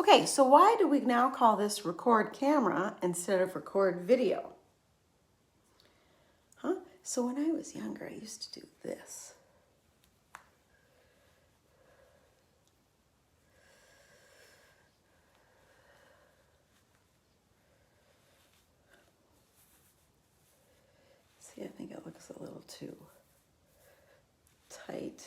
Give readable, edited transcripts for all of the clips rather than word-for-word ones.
Okay, so why do we now call this record camera instead of record video? Huh? So when I was younger, I used to do this. See, I think it looks a little too tight.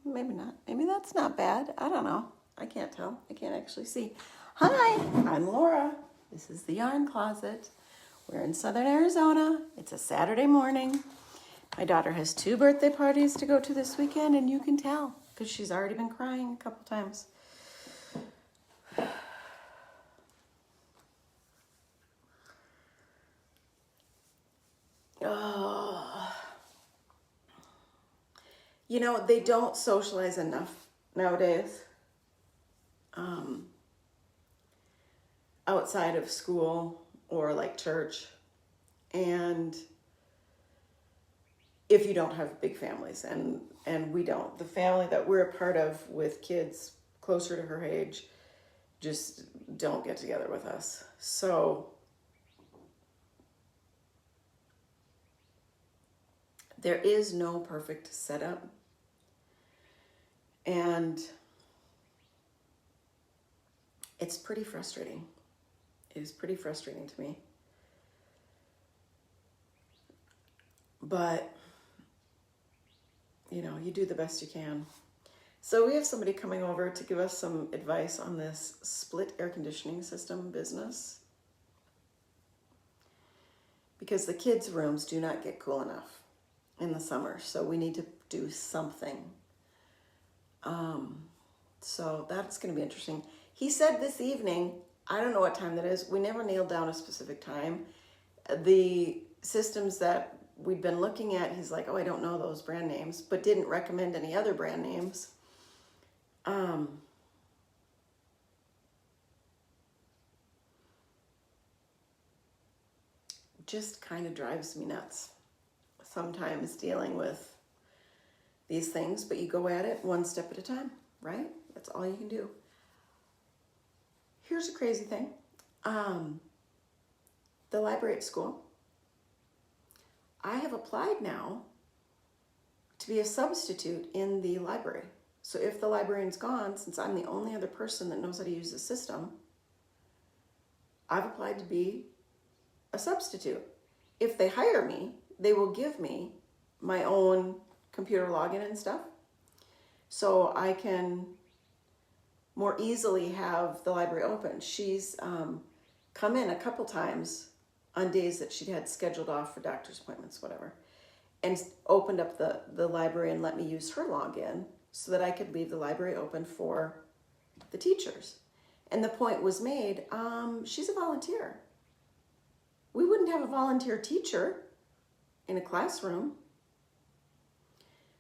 Maybe not. Maybe that's not bad. I don't know. I can't tell. I can't actually see. Hi, I'm Laura. This is the Yarn Closet. We're in Southern Arizona. It's a Saturday morning. My daughter has 2 birthday parties to go to this weekend, and you can tell because she's already been crying a couple times. Oh. You know, they don't socialize enough nowadays. Outside of school or like church. And if you don't have big families, and we don't, the family that we're a part of with kids closer to her age just don't get together with us. So there is no perfect setup. And it's pretty frustrating. It is pretty frustrating to me. But, you know, you do the best you can. So we have somebody coming over to give us some advice on this split air conditioning system business. Because the kids' rooms do not get cool enough in the summer. So we need to do something. So that's going to be interesting. He said this evening, I don't know what time that is. We never nailed down a specific time. The systems that we'd been looking at, he's like, oh, I don't know those brand names, but didn't recommend any other brand names. Just kind of drives me nuts sometimes dealing with these things, but you go at it one step at a time, right? That's all you can do. Here's a crazy thing. The library at school, I have applied now to be a substitute in the library. So if the librarian's gone, since I'm the only other person that knows how to use the system, I've applied to be a substitute. If they hire me, they will give me my own computer login and stuff, so I can more easily have the library open. She's come in a couple times on days that she'd had scheduled off for doctor's appointments, whatever, and opened up the library and let me use her login so that I could leave the library open for the teachers. And the point was made, she's a volunteer. We wouldn't have a volunteer teacher in a classroom.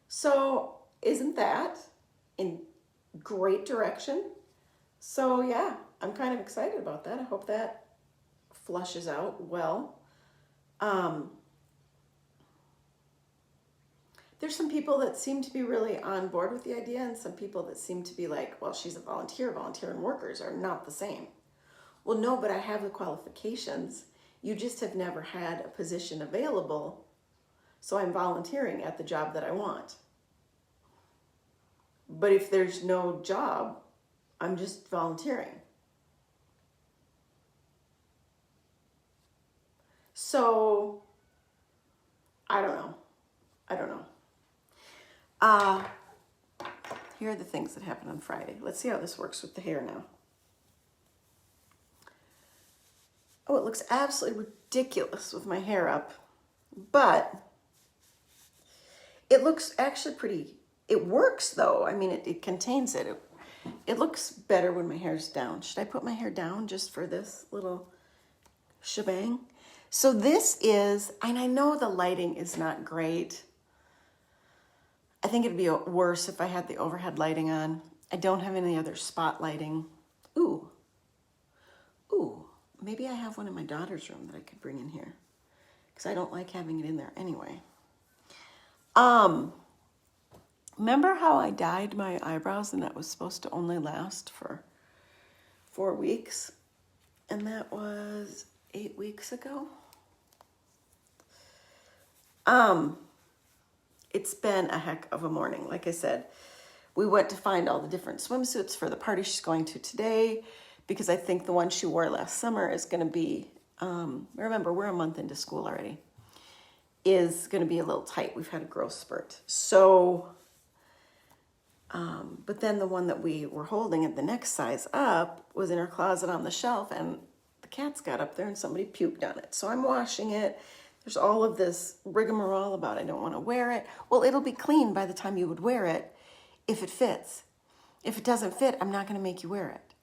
So isn't that in great direction? So yeah, I'm kind of excited about that. I hope that flushes out well. There's some people that seem to be really on board with the idea, and some people that seem to be like, well, she's a volunteer. Volunteer and workers are not the same. Well, no, but I have the qualifications. You just have never had a position available, so I'm volunteering at the job that I want. But if there's no job, I'm just volunteering. So, I don't know. Here are the things that happened on Friday. Let's see how this works with the hair now. Oh, it looks absolutely ridiculous with my hair up, but it looks actually pretty, it works though. I mean, it contains it. It looks better when my hair's down. Should I put my hair down just for this little shebang? So this is, and I know the lighting is not great. I think it'd be worse if I had the overhead lighting on. I don't have any other spot lighting. Ooh, maybe I have one in my daughter's room that I could bring in here, because I don't like having it in there anyway. Remember how I dyed my eyebrows and that was supposed to only last for 4 weeks? And that was 8 weeks ago. It's been a heck of a morning. Like I said, we went to find all the different swimsuits for the party she's going to today, because I think the one she wore last summer is going to be, remember, we're a month into school already, is going to be a little tight. We've had a growth spurt. So, but then the one that we were holding at the next size up was in her closet on the shelf, and the cats got up there and somebody puked on it. So I'm washing it. There's all of this rigmarole about I don't want to wear it. Well, it'll be clean by the time you would wear it if it fits. If it doesn't fit, I'm not going to make you wear it.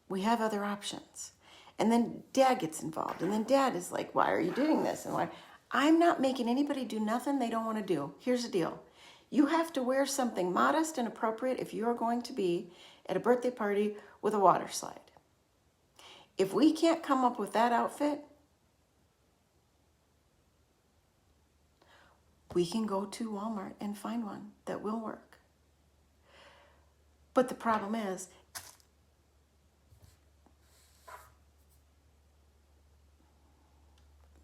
We have other options. And then Dad gets involved. And then Dad is like, why are you doing this? And why? I'm not making anybody do nothing they don't want to do. Here's the deal. You have to wear something modest and appropriate if you're going to be at a birthday party with a water slide. If we can't come up with that outfit, we can go to Walmart and find one that will work. But the problem is,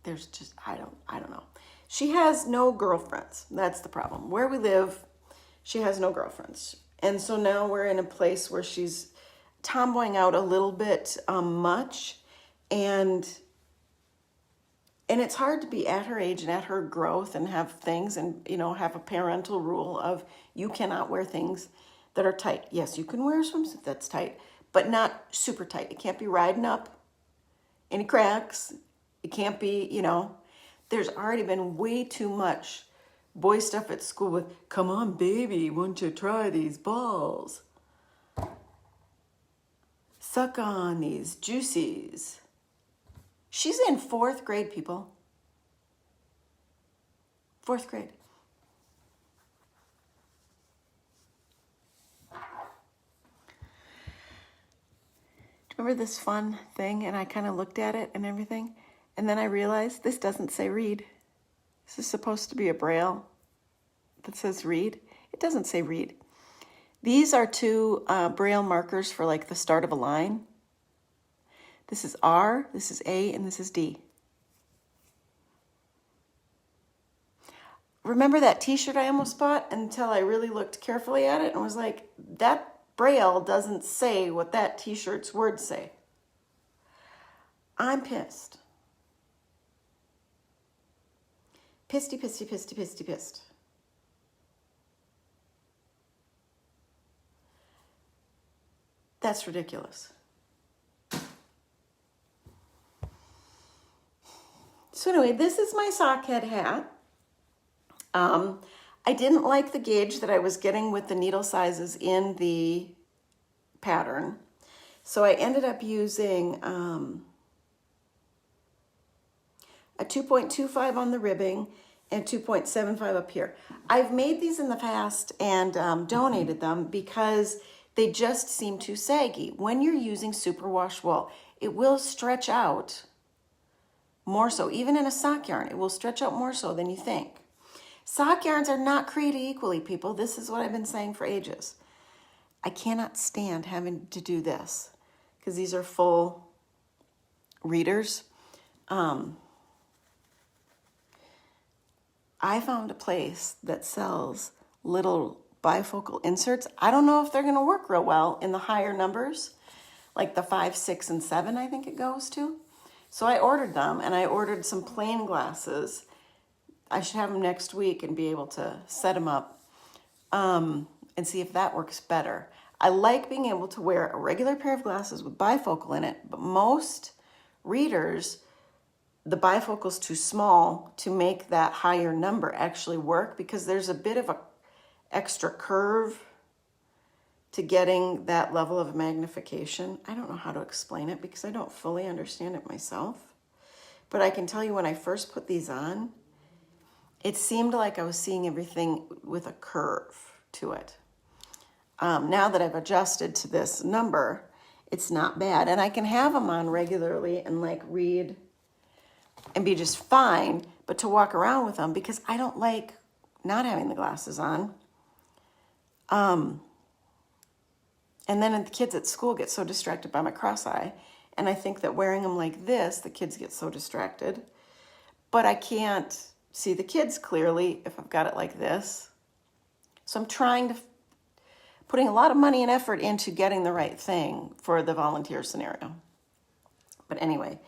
there's just, I don't know. She has no girlfriends. That's the problem. Where we live, she has no girlfriends. And so now we're in a place where she's tomboying out a little bit much. And it's hard to be at her age and at her growth and have things and, have a parental rule of you cannot wear things that are tight. Yes, you can wear a swimsuit that's tight, but not super tight. It can't be riding up any cracks. It can't be, there's already been way too much boy stuff at school with, come on, baby, won't you try these balls? Suck on these juicies. She's in 4th grade, people. 4th grade. Remember this fun thing? And I kind of looked at it and everything. And then I realized this doesn't say read. This is supposed to be a braille that says read. It doesn't say read. These are 2 braille markers for like the start of a line. This is R, this is A, and this is D. Remember that t-shirt I almost bought until I really looked carefully at it and was like, that braille doesn't say what that t-shirt's words say. I'm pissed. Pissy, pissy, pissy, pissy, pissed. That's ridiculous. So anyway, this is my Sockhead hat. I didn't like the gauge that I was getting with the needle sizes in the pattern. So I ended up using a 2.25 on the ribbing and 2.75 up here. I've made these in the past and donated them because they just seem too saggy. When you're using superwash wool, it will stretch out more so. Even in a sock yarn, it will stretch out more so than you think. Sock yarns are not created equally, people. This is what I've been saying for ages. I cannot stand having to do this because these are full readers. I found a place that sells little bifocal inserts. I don't know if they're going to work real well in the higher numbers, like the 5, 6, and 7, I think it goes to. So I ordered them, and I ordered some plain glasses. I should have them next week and be able to set them up and see if that works better. I like being able to wear a regular pair of glasses with bifocal in it, but most readers, the bifocal's too small to make that higher number actually work because there's a bit of a extra curve to getting that level of magnification. I don't know how to explain it because I don't fully understand it myself. But I can tell you when I first put these on, it seemed like I was seeing everything with a curve to it. Now that I've adjusted to this number, it's not bad. And I can have them on regularly and like read and be just fine, but to walk around with them because I don't like not having the glasses on. And then the kids at school get so distracted by my cross eye. And I think that wearing them like this, the kids get so distracted. But I can't see the kids clearly if I've got it like this. So I'm putting a lot of money and effort into getting the right thing for the volunteer scenario. But anyway,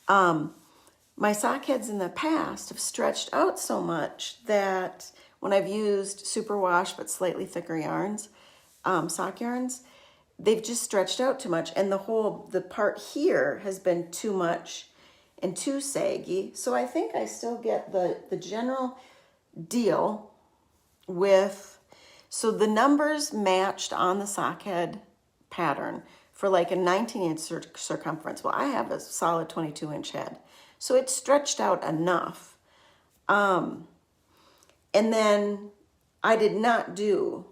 my sock heads in the past have stretched out so much that when I've used superwash but slightly thicker yarns, sock yarns, they've just stretched out too much, and the part here has been too much and too saggy. So I think I still get the general deal with, so the numbers matched on the Sockhead pattern for like a 19-inch circumference. Well, I have a solid 22-inch head, so it's stretched out enough. And then I did not do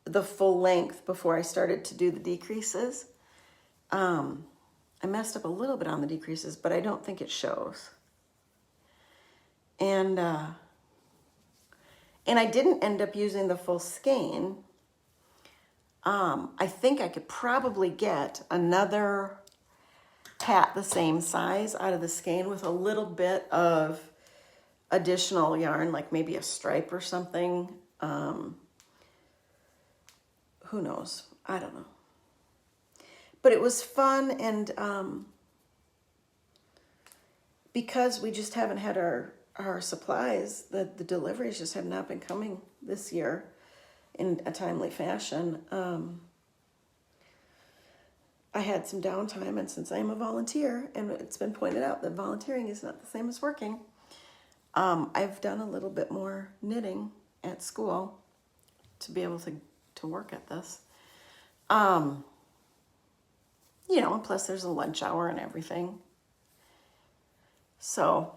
the full length before I started to do the decreases. I messed up a little bit on the decreases, but I don't think it shows. And I didn't end up using the full skein. I think I could probably get another pat the same size out of the skein with a little bit of additional yarn, like maybe a stripe or something. Who knows? I don't know. But it was fun, and because we just haven't had our supplies, the deliveries just have not been coming this year in a timely fashion. I had some downtime, and since I'm a volunteer, and it's been pointed out that volunteering is not the same as working, I've done a little bit more knitting at school to be able to work at this. You know, and plus there's a lunch hour and everything. So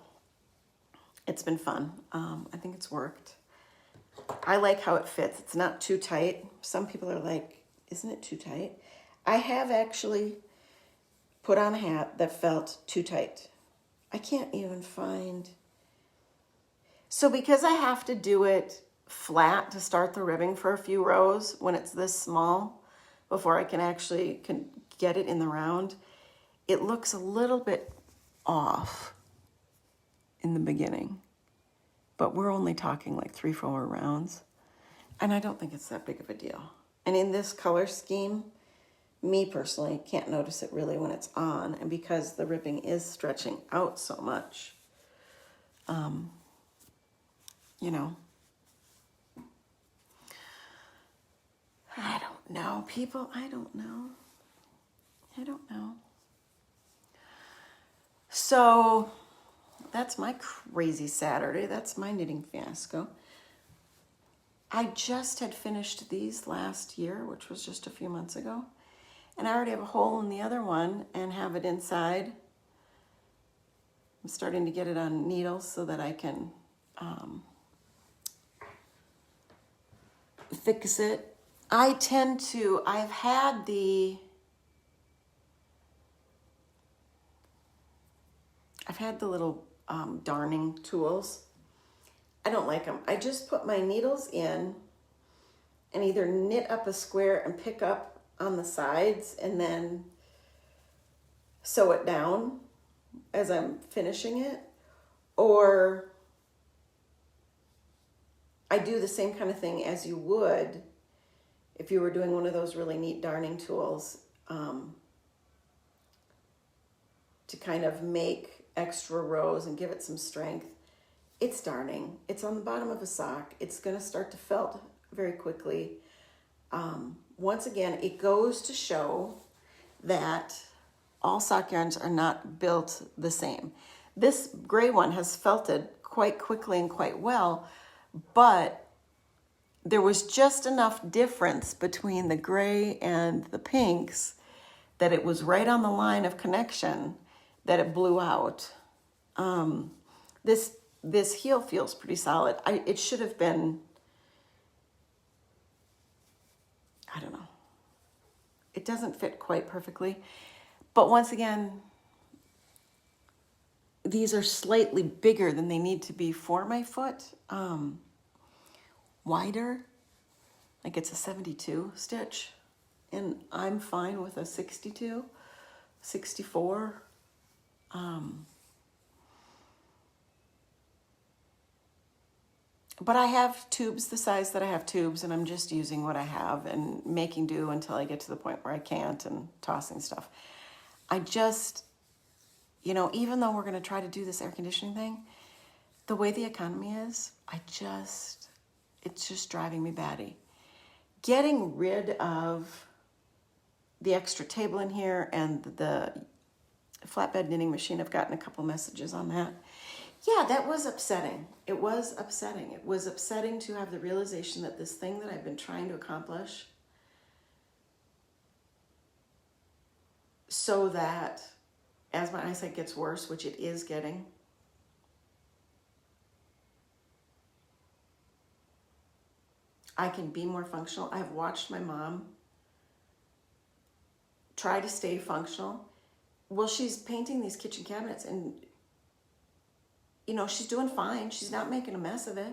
it's been fun. I think it's worked. I like how it fits. It's not too tight. Some people are like, isn't it too tight? I have actually put on a hat that felt too tight. I can't even find. So because I have to do it flat to start the ribbing for a few rows when it's this small before I can actually get it in the round, it looks a little bit off in the beginning. But we're only talking like 3-4 rounds. And I don't think it's that big of a deal. And in this color scheme, me personally can't notice it really when it's on. And because the ribbing is stretching out so much, you know, I don't know, people. I don't know. So that's my crazy Saturday. That's my knitting fiasco. I just had finished these last year, which was just a few months ago. And I already have a hole in the other one and have it inside. I'm starting to get it on needles so that I can fix it. I've had the little darning tools. I don't like them. I just put my needles in and either knit up a square and pick up on the sides and then sew it down as I'm finishing it, or I do the same kind of thing as you would if you were doing one of those really neat darning tools, to kind of make extra rows and give it some strength. It's darning. It's on the bottom of a sock. It's going to start to felt very quickly. Once again, it goes to show that all sock yarns are not built the same. This gray one has felted quite quickly and quite well, but there was just enough difference between the gray and the pinks that it was right on the line of connection that it blew out. This heel feels pretty solid. It should have been, I don't know. It doesn't fit quite perfectly. But once again, these are slightly bigger than they need to be for my foot. Wider. like it's a 72 stitch, and I'm fine with a 62, 64. But I have tubes the size that I have tubes, and I'm just using what I have and making do until I get to the point where I can't, and tossing stuff. I just, even though we're going to try to do this air conditioning thing, the way the economy is, it's just driving me batty. Getting rid of the extra table in here and the flatbed knitting machine, I've gotten a couple messages on that. Yeah, that was upsetting. It was upsetting. It was upsetting to have the realization that this thing that I've been trying to accomplish, so that as my eyesight gets worse, which it is getting, I can be more functional. I've watched my mom try to stay functional. Well, she's painting these kitchen cabinets, and she's doing fine. She's not making a mess of it.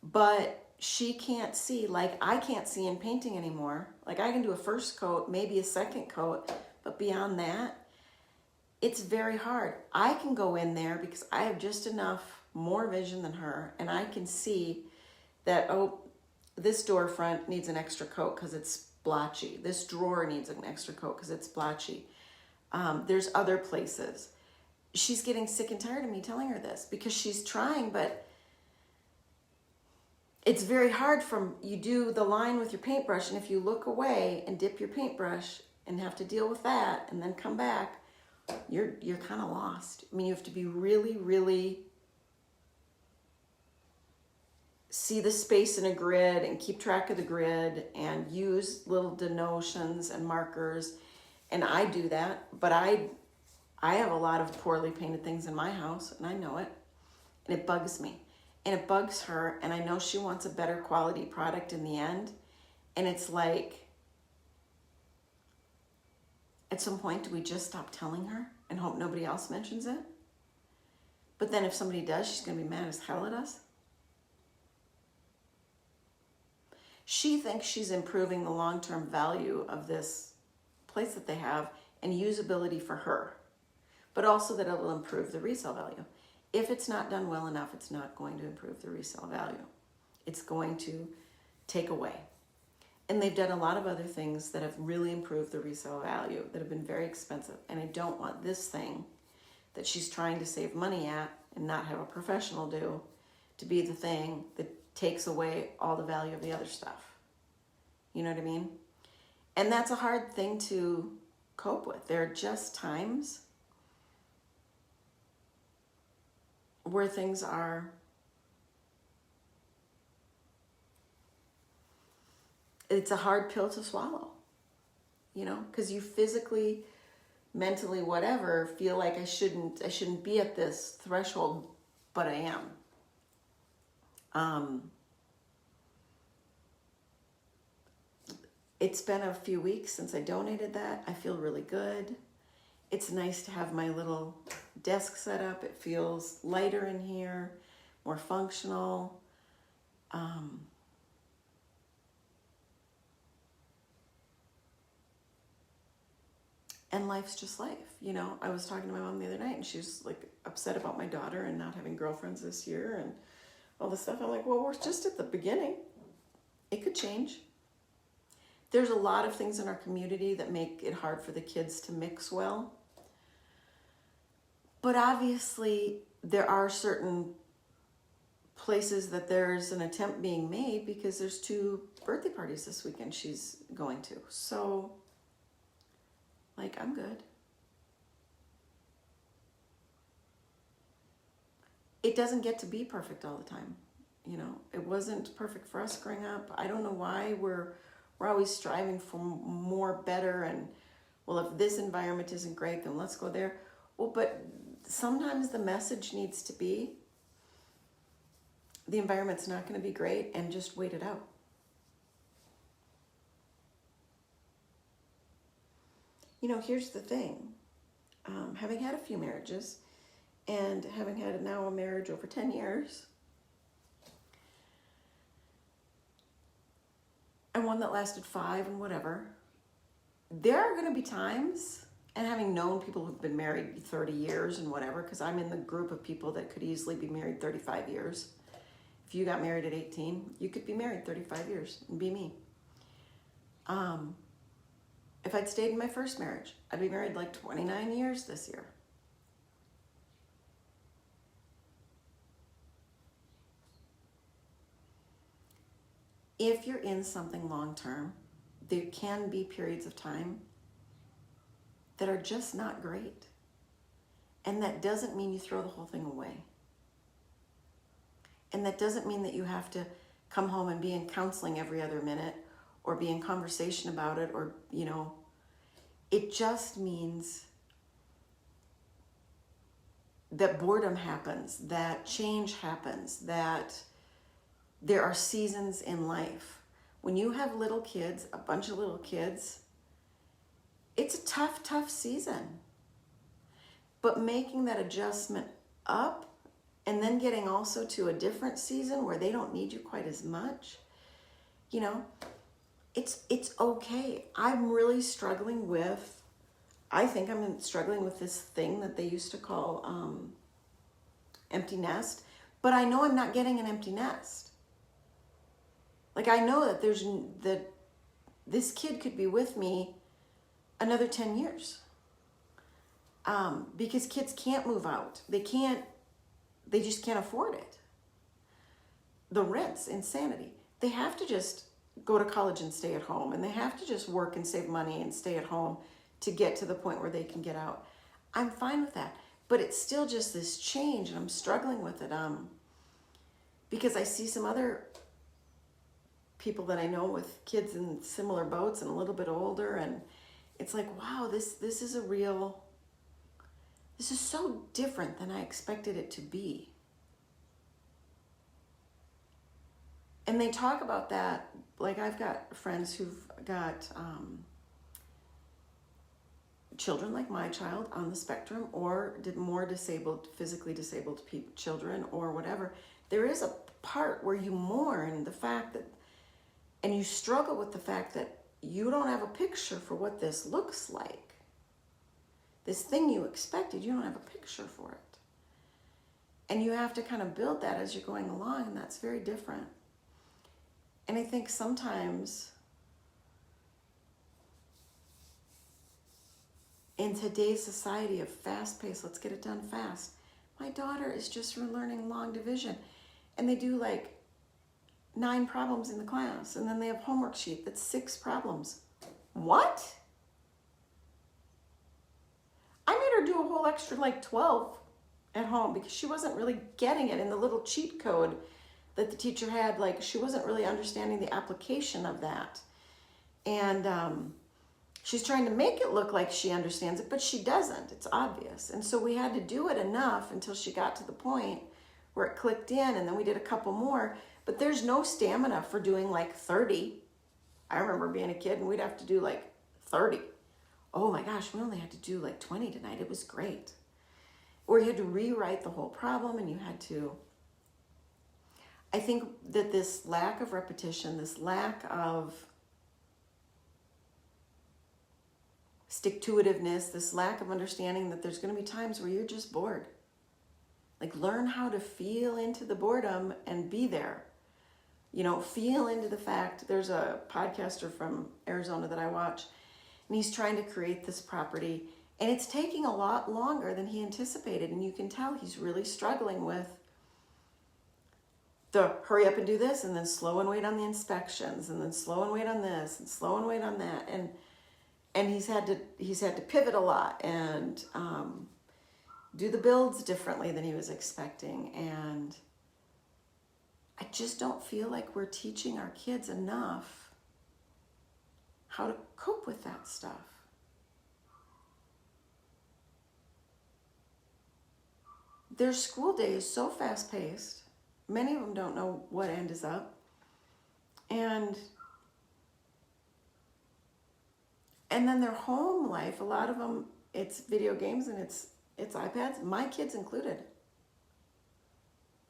But she can't see, like I can't see in painting anymore. Like I can do a first coat, maybe a second coat, but beyond that, it's very hard. I can go in there because I have just enough more vision than her, and I can see that, oh, this door front needs an extra coat because it's blotchy. This drawer needs an extra coat because it's blotchy. There's other places. She's getting sick and tired of me telling her this because she's trying, but it's very hard you do the line with your paintbrush, and if you look away and dip your paintbrush and have to deal with that and then come back, you're kind of lost. I mean, you have to be really, really see the space in a grid and keep track of the grid and use little denotions and markers. And I do that, but I have a lot of poorly painted things in my house, and I know it, and it bugs me. And it bugs her, and I know she wants a better quality product in the end. And it's like, at some point, do we just stop telling her and hope nobody else mentions it? But then if somebody does, she's going to be mad as hell at us. She thinks she's improving the long-term value of this place that they have and usability for her, but also that it'll improve the resale value. If it's not done well enough, it's not going to improve the resale value. It's going to take away. And they've done a lot of other things that have really improved the resale value that have been very expensive. And I don't want this thing that she's trying to save money at and not have a professional do to be the thing that takes away all the value of the other stuff. You know what I mean? And that's a hard thing to cope with. There are just times where things are, it's a hard pill to swallow, because you physically, mentally, whatever, feel like I shouldn't be at this threshold, but I am. It's been a few weeks since I donated that. I feel really good. It's nice to have my little desk set up. It feels lighter in here, more functional. And life's just life. I was talking to my mom the other night, and she was like upset about my daughter and not having girlfriends this year and all this stuff. I'm like, well, we're just at the beginning. It could change. There's a lot of things in our community that make it hard for the kids to mix well. But obviously, there are certain places that there's an attempt being made because there's 2 birthday parties this weekend she's going to. So, I'm good. It doesn't get to be perfect all the time. It wasn't perfect for us growing up. I don't know why we're always striving for more, better, and, well, if this environment isn't great, then let's go there. Well, but sometimes the message needs to be, the environment's not going to be great, and just wait it out. Here's the thing. Having had a few marriages, and having had now a marriage over 10 years, and one that lasted 5 and whatever. There are going to be times, and having known people who've been married 30 years and whatever, because I'm in the group of people that could easily be married 35 years. If you got married at 18, you could be married 35 years and be me. If I'd stayed in my first marriage, I'd be married like 29 years this year. If you're in something long term, there can be periods of time that are just not great. And that doesn't mean you throw the whole thing away. And that doesn't mean that you have to come home and be in counseling every other minute or be in conversation about it, or, it just means that boredom happens, that change happens, that there are seasons in life. When you have little kids, a bunch of little kids, it's a tough season. But making that adjustment up and then getting also to a different season where they don't need you quite as much, it's okay. I'm really struggling with, I think I'm struggling with this thing that they used to call empty nest, but I know I'm not getting an empty nest. Like, I know that this kid could be with me another 10 years. Because kids can't move out. They just can't afford it. The rent's insanity. They have to just go to college and stay at home, and they have to just work and save money and stay at home to get to the point where they can get out. I'm fine with that, but it's still just this change, and I'm struggling with it. Because I see some other people that I know with kids in similar boats and a little bit older, and it's like, wow, this is so different than I expected it to be. And they talk about that, like, I've got friends who've got children like my child on the spectrum, or more disabled, physically disabled children, or whatever. There is a part where you mourn the fact that, and you struggle with the fact that you don't have a picture for what this looks like. This thing you expected, you don't have a picture for it. And you have to kind of build that as you're going along, and that's very different. And I think sometimes in today's society of fast-paced, let's get it done fast, my daughter is just learning long division. And they do like 9 problems in the class, and then they have homework sheet that's 6 problems. What? I made her do a whole extra like 12 at home because she wasn't really getting it in the little cheat code that the teacher had. Like, she wasn't really understanding the application of that. And she's trying to make it look like she understands it, but she doesn't. It's obvious. And so we had to do it enough until she got to the point where it clicked in, and then we did a couple more. But there's no stamina for doing like 30. I remember being a kid and we'd have to do like 30. Oh my gosh, we only had to do like 20 tonight. It was great. Or you had to rewrite the whole problem, and you had to... I think that this lack of repetition, this lack of stick-to-itiveness, this lack of understanding that there's going to be times where you're just bored. Like, learn how to feel into the boredom and be there. Feel into the fact. There's a podcaster from Arizona that I watch, and he's trying to create this property, and it's taking a lot longer than he anticipated, and you can tell he's really struggling with the hurry up and do this, and then slow and wait on the inspections, and then slow and wait on this, and slow and wait on that, and he's had to pivot a lot and do the builds differently than he was expecting. And I just don't feel like we're teaching our kids enough how to cope with that stuff. Their school day is so fast-paced. Many of them don't know what end is up. And then their home life, a lot of them, it's video games and it's iPads, my kids included.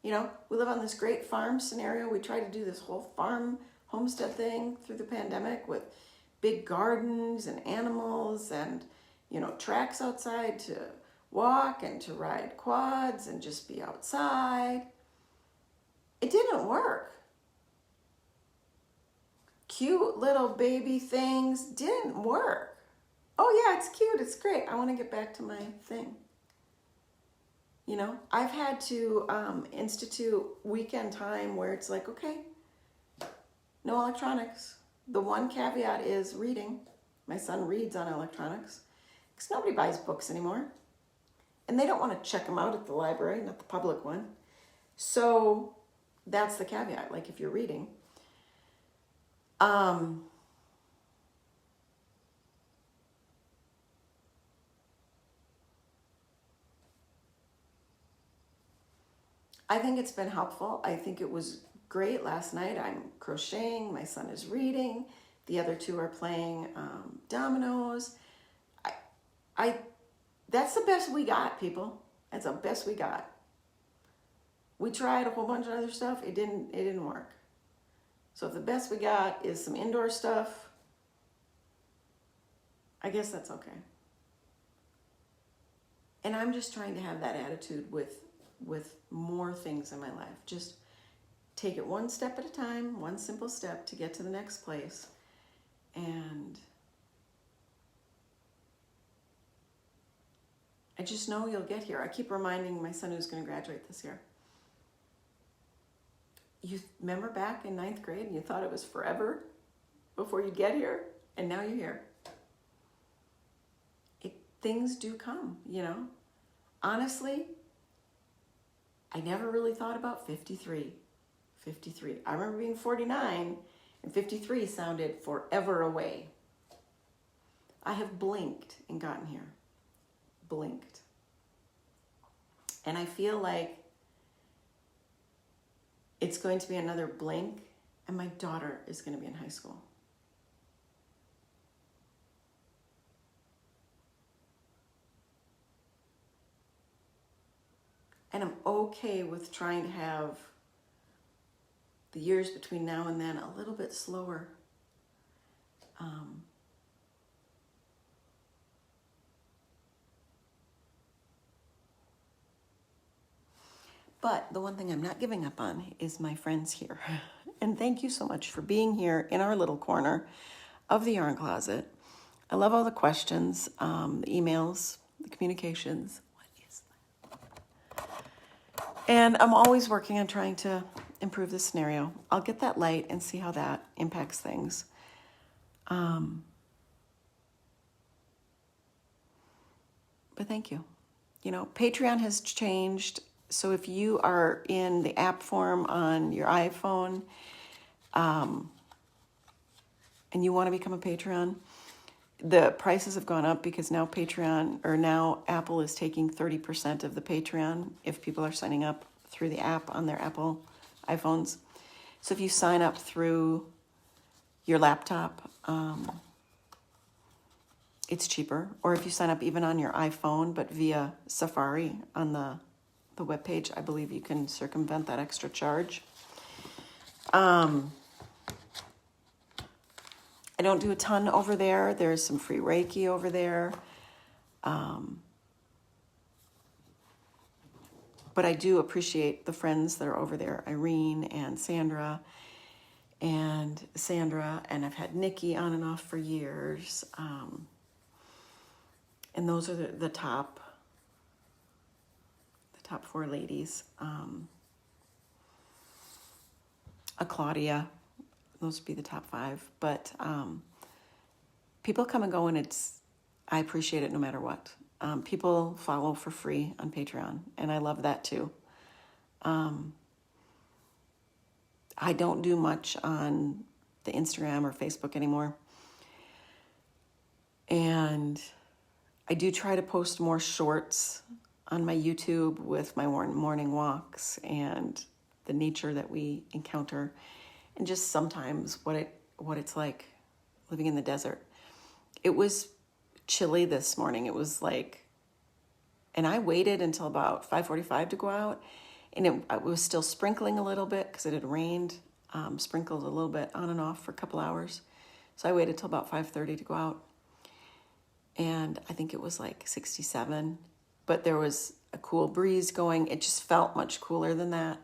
We live on this great farm scenario. We try to do this whole farm homestead thing through the pandemic with big gardens and animals and, tracks outside to walk and to ride quads and just be outside. It didn't work. Cute little baby things didn't work. Oh yeah, it's cute, it's great. I want to get back to my thing. I've had to institute weekend time where it's like, okay, no electronics. The one caveat is reading. My son reads on electronics because nobody buys books anymore. And they don't want to check them out at the library, not the public one. So that's the caveat, like if you're reading. I think it's been helpful. I think it was great last night. I'm crocheting. My son is reading. The other two are playing dominoes. That's the best we got, people. That's the best we got. We tried a whole bunch of other stuff. It didn't work. So if the best we got is some indoor stuff, I guess that's okay. And I'm just trying to have that attitude with more things in my life. Just take it one step at a time, one simple step to get to the next place. And I just know you'll get here. I keep reminding my son who's going to graduate this year. You remember back in 9th grade and you thought it was forever before you get here, and now you're here. Things do come, Honestly, I never really thought about 53. I remember being 49, and 53 sounded forever away. I have blinked and gotten here. Blinked. And I feel like it's going to be another blink, and my daughter is going to be in high school. And I'm okay with trying to have the years between now and then a little bit slower. But the one thing I'm not giving up on is my friends here. And thank you so much for being here in our little corner of the Yarn Closet. I love all the questions, the emails, the communications. What is that? And I'm always working on trying to improve the scenario. I'll get that light and see how that impacts things. But thank you. Patreon has changed. So if you are in the app form on your iPhone, and you want to become a Patreon, the prices have gone up because now Apple is taking 30% of the Patreon if people are signing up through the app on their Apple iPhones. So if you sign up through your laptop, it's cheaper. Or if you sign up even on your iPhone, but via Safari on the webpage, I believe you can circumvent that extra charge. I don't do a ton over there. There's some free Reiki over there. But I do appreciate the friends that are over there, Irene and Sandra, and I've had Nikki on and off for years. And those are the top 4 ladies. Claudia, those would be the top 5. But people come and go, and I appreciate it no matter what. People follow for free on Patreon, and I love that too. I don't do much on the Instagram or Facebook anymore. And I do try to post more shorts on my YouTube with my morning walks and the nature that we encounter, and just sometimes what it's like living in the desert. It was chilly this morning. It was and I waited until about 5:45 to go out, and it was still sprinkling a little bit because it had rained. sprinkled a little bit on and off for a couple hours. So I waited till about 5:30 to go out. And I think it was like 67, but there was a cool breeze going. It just felt much cooler than that.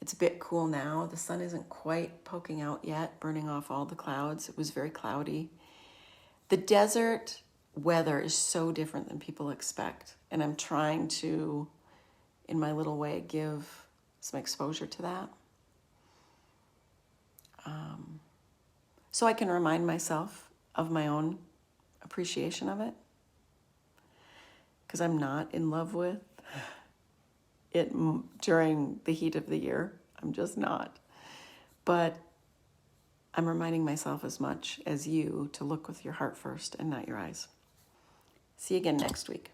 It's a bit cool now. The sun isn't quite poking out yet, burning off all the clouds. It was very cloudy. The desert weather is so different than people expect. And I'm trying to, in my little way, give some exposure to that. So I can remind myself of my own appreciation of it. Because I'm not in love with it during the heat of the year. I'm just not. But I'm reminding myself as much as you to look with your heart first and not your eyes. See you again next week.